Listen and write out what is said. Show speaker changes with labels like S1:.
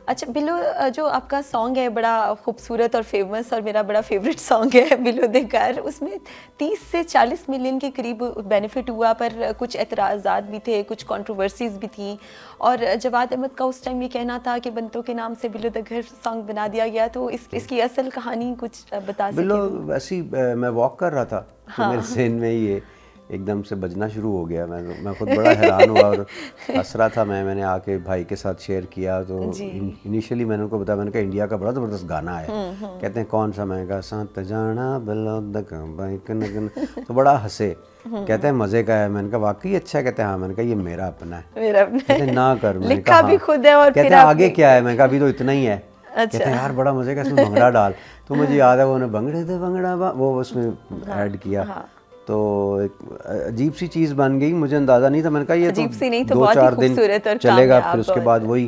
S1: अच्छा बिल्लो, जो आपका सॉन्ग है बड़ा खूबसूरत और फेमस और मेरा बड़ा फेवरेट सॉन्ग है बिल्लो दे घर, उसमें 30 से 40 मिलियन के करीब बेनिफिट हुआ, पर कुछ एतराज़ात भी थे, कुछ कंट्रोवर्सीज भी थी। और जवाद अहमद का उस टाइम ये कहना था कि बंतों के नाम से बिल्लो द घर सॉन्ग बना दिया गया। तो इसकी असल कहानी कुछ बता
S2: बिल्लो
S1: सके तो।
S2: वैसी मैं वॉक कर रहा था तो मेरे
S1: हाँ।
S2: जहन में ये एकदम से बजना शुरू हो गया। मैं खुद बड़ा हैरान हुआ और हंस रहा था। मैंने आके भाई के साथ शेयर किया तो
S1: जी।
S2: इनिशियली मैंने उनको बताया, मैंने कहा इंडिया का बड़ा ज़बरदस्त गाना है। कहते हैं कौन सा? मैंने कहा सात जाना बिल्लो द बाइक नगन। तो बड़ा हंसे, कहते हैं मज़े का है। मैंने कहा वाकई अच्छा है? कहते हैं हाँ। मैंने कहा ये मेरा अपना है।
S1: मेरा
S2: कहते हैं ना कर। मैंने
S1: लिखा
S2: कहा
S1: भी
S2: हाँ।
S1: खुद है और
S2: कहते
S1: फिर
S2: हैं आगे
S1: आपने
S2: क्या है? मैंने कहा अभी तो इतना ही है। कहते
S1: अच्छा।
S2: हैं यार बड़ा मज़े का, इसमें भंगड़ा डाल। तो मुझे याद है वो उन्होंने भंगड़े थे भंगड़ा वो उसमें ऐड किया।
S1: हाँ।
S2: तो एक अजीब सी चीज़ बन गई, मुझे अंदाज़ा नहीं था। मैंने कहा ये तो
S1: अजीब सी नहीं तो
S2: दो
S1: बहुत ही
S2: चार दिन
S1: खूबसूरत और
S2: चलेगा, फिर
S1: कामयाब
S2: उसके बाद
S1: और
S2: वही